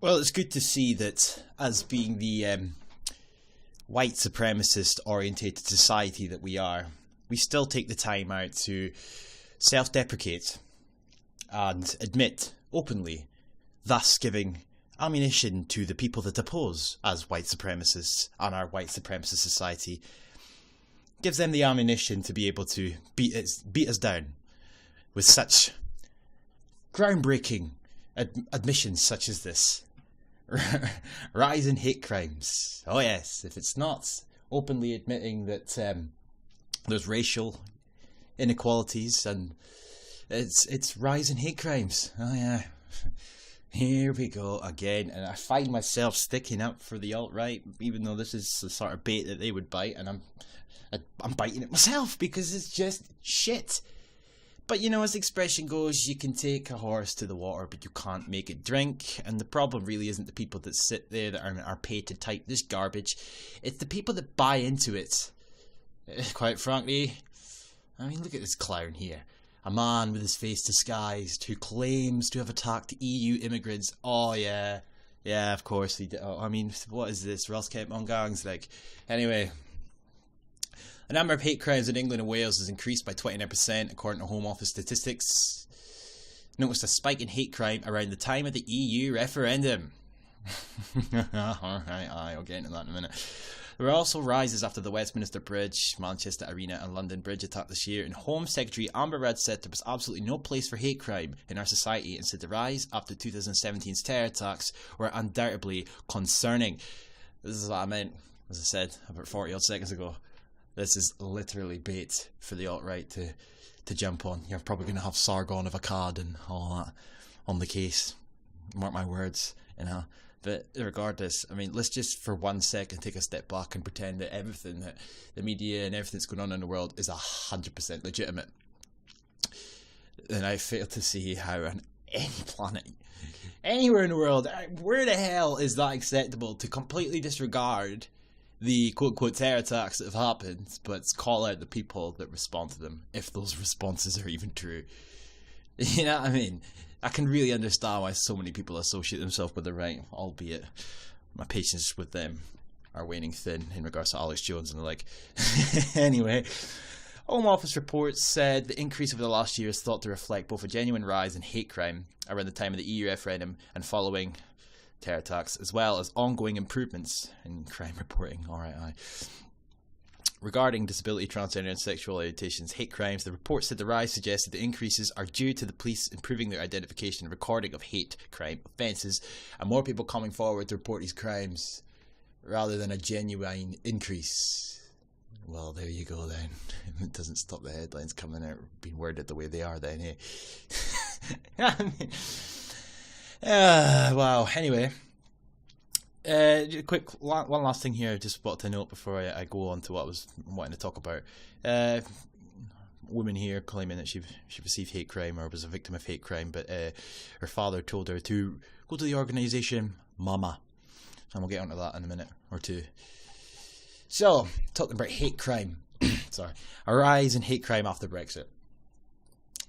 Well, it's good to see that as being the white supremacist orientated society that we are, we still take the time out to self-deprecate and admit openly, thus giving ammunition to the people that oppose as white supremacists and our white supremacist society. Gives them the ammunition to be able to beat us down with such groundbreaking admissions such as this. Rise in hate crimes. Oh yes, if it's not openly admitting that there's racial inequalities and it's rise in hate crimes. Oh yeah. Here we go again, and I find myself sticking up for the alt-right, even though this is the sort of bait that they would bite, and I'm biting it myself because it's just shit. But you know, as the expression goes, you can take a horse to the water, but you can't make it drink. And the problem really isn't the people that sit there that are paid to type this garbage. It's the people that buy into it. Quite frankly, I mean, look at this clown here. A man with his face disguised who claims to have attacked EU immigrants. Oh yeah, yeah, of course he did. Oh, I mean, what is this? Ross Kemp on gangs, like. Anyway. The number of hate crimes in England and Wales has increased by 29% according to Home Office statistics. Noticed a spike in hate crime around the time of the EU referendum. Alright, I'll get into that in a minute. There were also rises after the Westminster Bridge, Manchester Arena and London Bridge attack this year, and Home Secretary Amber Rudd said there was absolutely no place for hate crime in our society and said the rise after 2017's terror attacks were undoubtedly concerning. This is what I meant, as I said about 40 odd seconds ago. This is literally bait for the alt-right to jump on. You're probably going to have Sargon of Akkad and all that on the case. Mark my words, you know. But regardless, I mean, let's just for 1 second take a step back and pretend that everything that the media and everything that's going on in the world is 100% legitimate. And I fail to see how on any planet, anywhere in the world, where the hell is that acceptable to completely disregard the quote-unquote terror attacks that have happened, but call out the people that respond to them, if those responses are even true. You know what I mean? I can really understand why so many people associate themselves with the right, albeit my patience with them are waning thin in regards to Alex Jones and the like. Anyway, Home Office reports said the increase over the last year is thought to reflect both a genuine rise in hate crime around the time of the EU referendum and following terror attacks, as well as ongoing improvements in crime reporting. Alright, regarding disability, transgender and sexual orientations hate crimes, the report said the rise suggested the increases are due to the police improving their identification and recording of hate crime offences and more people coming forward to report these crimes rather than a genuine increase. Well, there you go then. It doesn't stop the headlines coming out being worded the way they are then, hey? Wow. Anyway, quick one last thing here. Just wanted to note before I go on to what I was wanting to talk about. Woman here claiming that she received hate crime or was a victim of hate crime, but her father told her to go to the organisation Mama, and we'll get onto that in a minute or two. So, talking about hate crime. Sorry, a rise in hate crime after Brexit.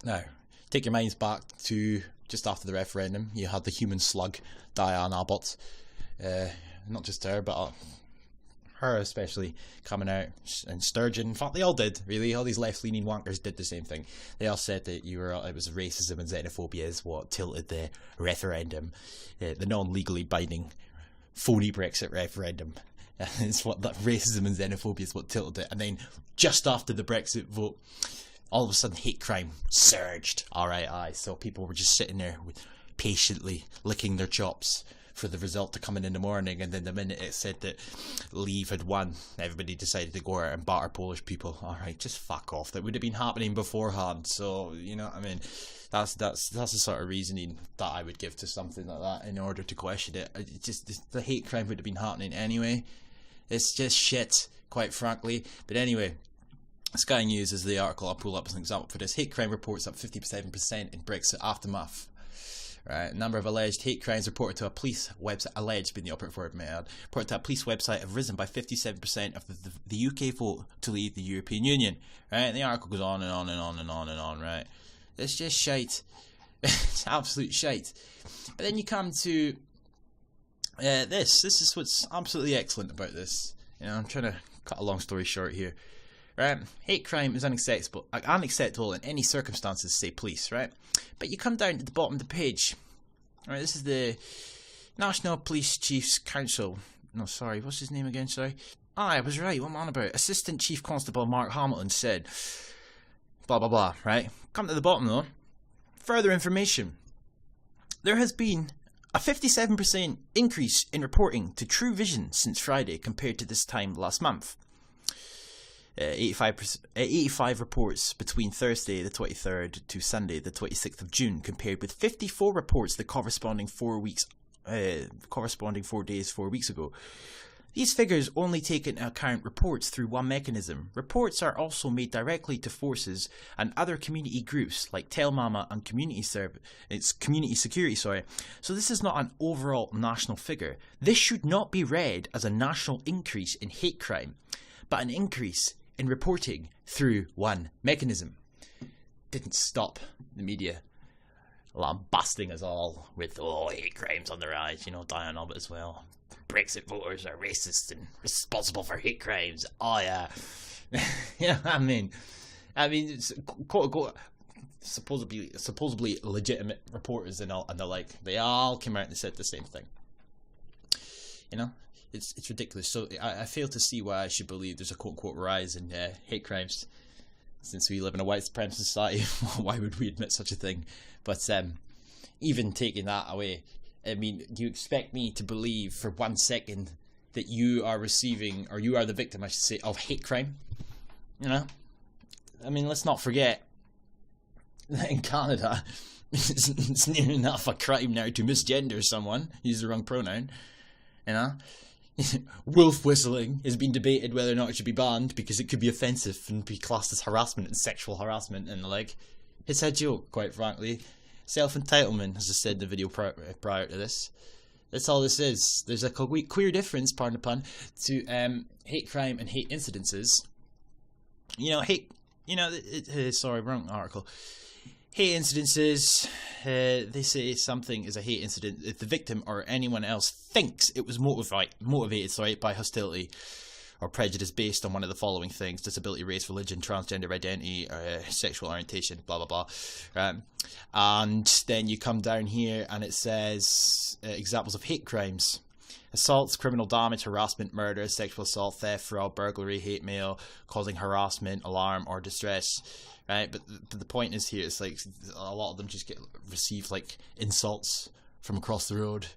Now, take your minds back to just after the referendum. You had the human slug, Diane Abbott. Not just her, but her especially, coming out, and Sturgeon. In fact, they all did, really. All these left-leaning wankers did the same thing. They all said that it was racism and xenophobia is what tilted the referendum. The non-legally binding, phony Brexit referendum. It's what that racism and xenophobia is what tilted it. And then, just after the Brexit vote, all of a sudden hate crime surged. Alright, so people were just sitting there patiently licking their chops for the result to come in the morning, and then the minute it said that Leave had won, everybody decided to go out and batter Polish people. Alright, just fuck off. That would have been happening beforehand. So, you know what I mean? That's the sort of reasoning that I would give to something like that in order to question it. The hate crime would have been happening anyway. It's just shit, quite frankly. But anyway, Sky News is the article I'll pull up as an example for this. Hate crime reports up 57% in Brexit aftermath. Right, number of alleged hate crimes reported to a police website, alleged being the operative word, may I add, reported to a police website have risen by 57% of the UK vote to leave the European Union. Right, and the article goes on and on and on and on and on, right? It's just shite. It's absolute shite. But then you come to This is what's absolutely excellent about this. You know, I'm trying to cut a long story short here. Right, hate crime is unacceptable in any circumstances, say police, right? But you come down to the bottom of the page. All right, this is the National Police Chiefs Council. No, sorry, what's his name again? Sorry. I was right. What am I on about? Assistant Chief Constable Mark Hamilton said, blah blah blah. Right. Come to the bottom though. Further information. There has been a 57% increase in reporting to True Vision since Friday compared to this time last month. 85 reports between Thursday the 23rd to Sunday the 26th of June, compared with 54 reports the corresponding 4 days 4 weeks ago. These figures only take into account reports through one mechanism. Reports are also made directly to forces and other community groups like Telmama and community security. So this is not an overall national figure. This should not be read as a national increase in hate crime, but an increase in reporting through one mechanism. Didn't stop the media lambasting us all with, hate crimes on the rise, Diane Abbott as well. Brexit voters are racist and responsible for hate crimes. Oh yeah. I mean it's quote unquote supposedly legitimate reporters and the like, they all came out and said the same thing. It's ridiculous. So I fail to see why I should believe there's a quote-unquote rise in hate crimes. Since we live in a white supremacist society, why would we admit such a thing? But even taking that away, I mean, do you expect me to believe for 1 second that you are receiving, or you are the victim, I should say, of hate crime? I mean, let's not forget that in Canada, it's near enough a crime now to misgender someone, use the wrong pronoun, Wolf whistling has been debated whether or not it should be banned because it could be offensive and be classed as harassment and sexual harassment and the like. It's a joke, quite frankly. Self-entitlement, as I said in the video prior to this. That's all this is. There's a clear difference, pardon the pun, to hate crime and hate incidences. Sorry, wrong article. Hate incidences, they say something is a hate incident if the victim or anyone else thinks it was motivated by hostility or prejudice based on one of the following things: disability, race, religion, transgender identity, sexual orientation, blah blah blah. And then you come down here and it says examples of hate crimes: assaults, criminal damage, harassment, murder, sexual assault, theft, fraud, burglary, hate mail, causing harassment, alarm, or distress. Right, but the point is here, it's like a lot of them just receive like insults from across the road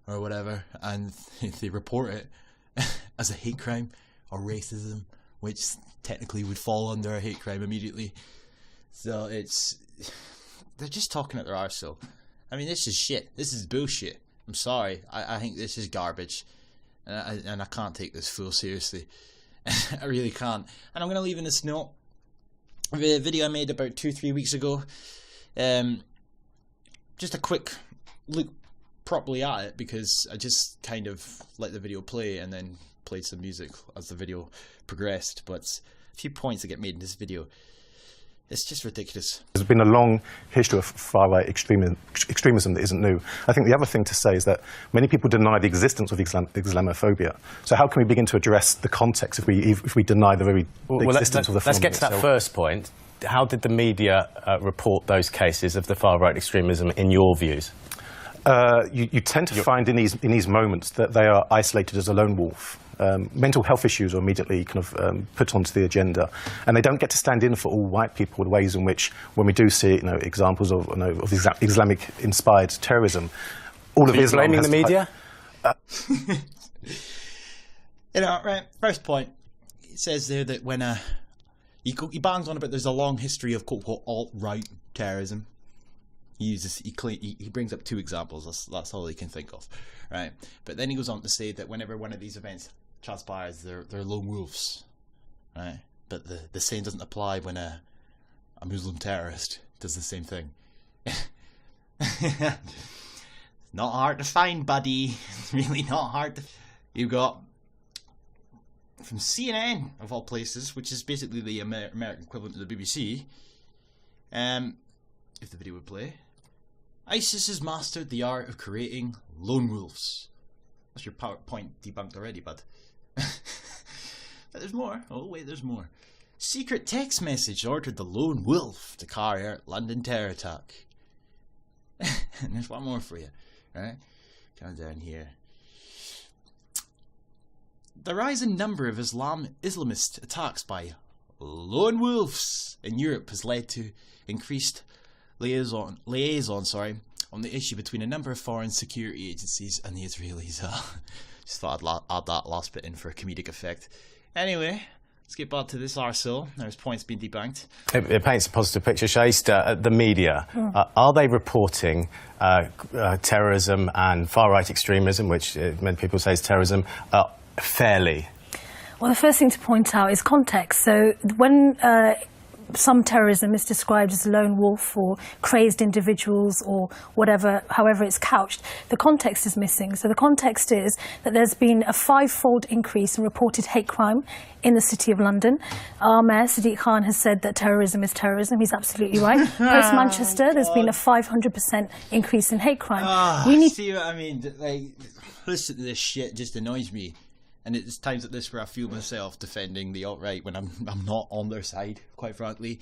or whatever, and they report it as a hate crime or racism, which technically would fall under a hate crime immediately. So they're just talking at their arsehole. I mean, this is shit. This is bullshit. I'm sorry. I think this is garbage, and I can't take this fool seriously. I really can't. And I'm gonna leave in this note. The video I made about 2-3 weeks ago, just a quick look properly at it, because I just kind of let the video play and then played some music as the video progressed. But a few points that get made in this video, it's just ridiculous. There's been a long history of far-right extremism that isn't new. I think the other thing to say is that many people deny the existence of Islamophobia. So how can we begin to address the context if we deny the very existence of the phenomenon? Let's get to that first point. How did the media report those cases of the far-right extremism in your views? You tend to find in these moments that they are isolated as a lone wolf. Mental health issues are immediately kind of put onto the agenda, and they don't get to stand in for all white people in ways in which, when we do see examples of Islamic-inspired terrorism, all of Islam blaming the media. Right. First point, it says there that when he bangs on about there's a long history of quote-unquote alt-right terrorism. He brings up 2 examples. That's all he can think of, right? But then he goes on to say that whenever one of these events transpires, they're lone wolves, right? But the same doesn't apply when a Muslim terrorist does the same thing. Not hard to find, buddy. It's really not hard to. You got from CNN of all places, which is basically the American equivalent to the BBC. If the video would play. ISIS has mastered the art of creating lone wolves. That's your PowerPoint debunked already, bud. But there's more. Oh, wait, there's more. Secret text message ordered the lone wolf to carry out London terror attack. And there's one more for you. Right? Come down here. The rising number of Islamist attacks by lone wolves in Europe has led to increased liaison on the issue between a number of foreign security agencies and the Israelis. Just thought I'd add that last bit in for a comedic effect. Anyway, let's get back to this arsehole. There's points being debunked. It paints a positive picture. Shaista, the media, are they reporting terrorism and far-right extremism, which many people say is terrorism, fairly? Well, the first thing to point out is context. So when some terrorism is described as a lone wolf or crazed individuals or whatever, however it's couched, the context is missing. So the context is that there's been a 5-fold increase in reported hate crime in the City of London. Our Mayor, Sadiq Khan, has said that terrorism is terrorism. He's absolutely right. Post-Manchester, there's been a 500% increase in hate crime. We need see what I mean? Like, listen to this shit just annoys me. And it's times like this where I feel myself defending the alt-right when I'm not on their side, quite frankly.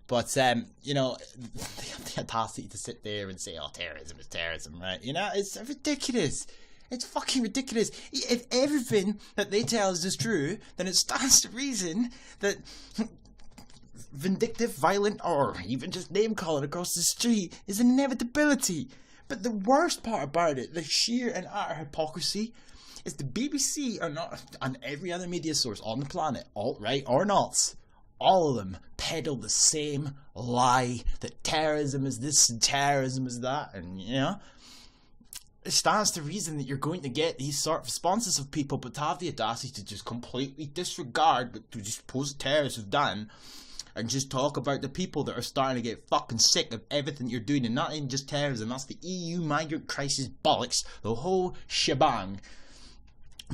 But, you know, they have the audacity to sit there and say, oh, terrorism is terrorism, right? You know, it's ridiculous. It's fucking ridiculous. If everything that they tell us is true, then it stands to reason that vindictive, violent, or even just name-calling across the street is an inevitability. But the worst part about it, the sheer and utter hypocrisy, is the BBC or not, and every other media source on the planet, alt-right or not, all of them peddle the same lie that terrorism is this and terrorism is that, and you know, it stands to reason that you're going to get these sort of responses of people, but to have the audacity to just completely disregard, but to just post terrorists have done, and just talk about the people that are starting to get fucking sick of everything you're doing, and not even just terrorism, that's the EU migrant crisis bollocks, the whole shebang.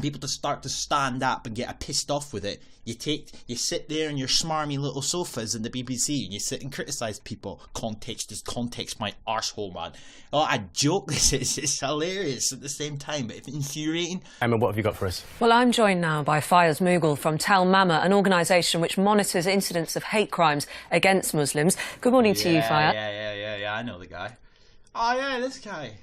People to start to stand up and get pissed off with it. You sit there on your smarmy little sofas in the BBC and you sit and criticise people. Context is context, my arsehole, man. Oh, I joke this is. It's hilarious at the same time, but it's infuriating. Emma, what have you got for us? Well, I'm joined now by Fayez Mughal from Tell Mama, an organisation which monitors incidents of hate crimes against Muslims. Good morning to you, Fayez. Yeah, I know the guy. Oh, yeah, this guy.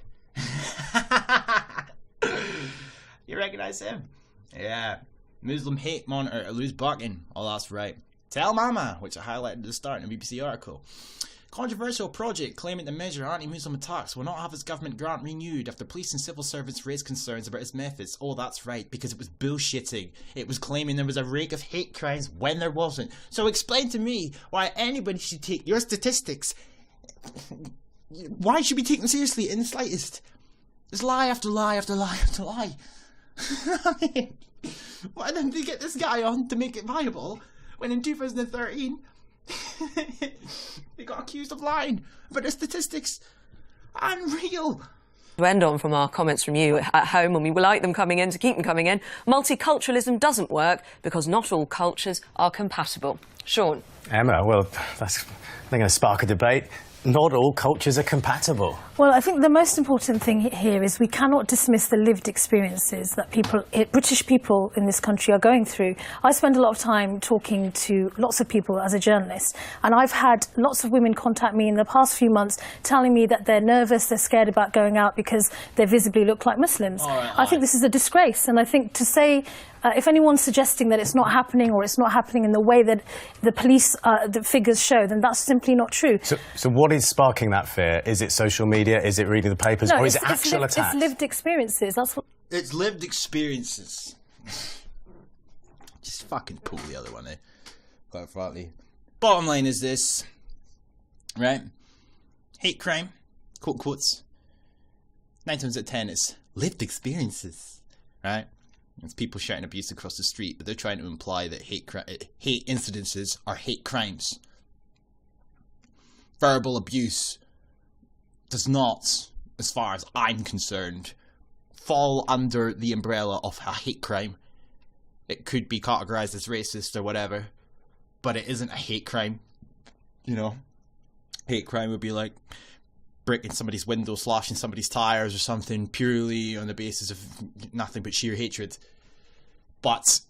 You recognise him? Yeah. Muslim hate monitor at Lewis Barkin. Oh, that's right. Tell Mama, which I highlighted at the start in a BBC article. Controversial project claiming to measure anti-Muslim attacks will not have its government grant renewed after police and civil servants raised concerns about its methods. Oh, that's right, because it was bullshitting. It was claiming there was a rate of hate crimes when there wasn't. So explain to me why anybody should take your statistics. Why should we take them seriously in the slightest? There's lie after lie after lie after lie. I mean, why didn't they get this guy on to make it viable when in 2013 they got accused of lying about the statistics? Unreal. To end on from our comments from you at home, and we would like them coming in to keep them coming in, multiculturalism doesn't work because not all cultures are compatible. Sean. Emma, well, they're going to spark a debate. Not all cultures are compatible. Well, I think the most important thing here is we cannot dismiss the lived experiences that British people in this country are going through. I spend a lot of time talking to lots of people as a journalist, and I've had lots of women contact me in the past few months telling me that they're nervous, they're scared about going out because they visibly look like Muslims. I think this is a disgrace, and I think to say if anyone's suggesting that it's not happening or it's not happening in the way that the police the figures show, then that's simply not true. So what is sparking that fear? Is it social media? Is it reading the papers? No, or is it actual attacks? It's lived experiences. That's what. It's lived experiences. Just fucking pull the other one, quite frankly. Bottom line is this, right? Hate crime, quote quotes. 9 times out of 10 is lived experiences, right? It's people shouting abuse across the street, but they're trying to imply that hate incidences are hate crimes. Verbal abuse does not, as far as I'm concerned, fall under the umbrella of a hate crime. It could be categorized as racist or whatever, but it isn't a hate crime. You know, hate crime would be like brick in somebody's window, slashing somebody's tires or something, purely on the basis of nothing but sheer hatred. But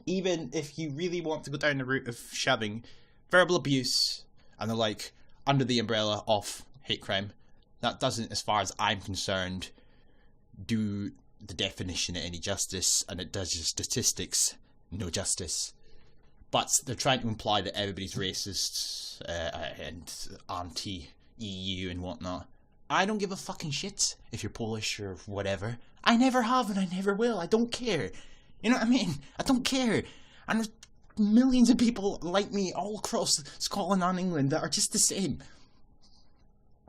even if you really want to go down the route of shoving verbal abuse and the like under the umbrella of hate crime, that doesn't, as far as I'm concerned, do the definition any justice, and it does your statistics no justice. But they're trying to imply that everybody's racist and anti-EU and whatnot. I don't give a fucking shit if you're Polish or whatever. I never have and I never will. I don't care. You know what I mean? I don't care. And there's millions of people like me all across Scotland and England that are just the same.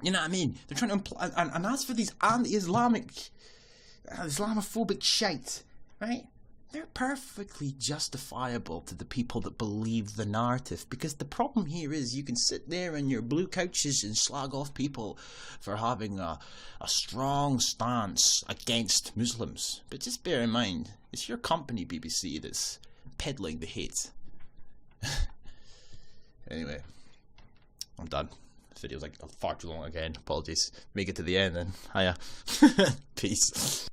You know what I mean? They're trying to imply... And as for these anti-Islamic... Islamophobic shite, right? They're perfectly justifiable to the people that believe the narrative, because the problem here is you can sit there on your blue couches and slag off people for having a strong stance against Muslims. But just bear in mind, it's your company, BBC, that's peddling the hate. Anyway, I'm done. This video's like far too long again. Apologies. Make it to the end then. Hiya. Peace.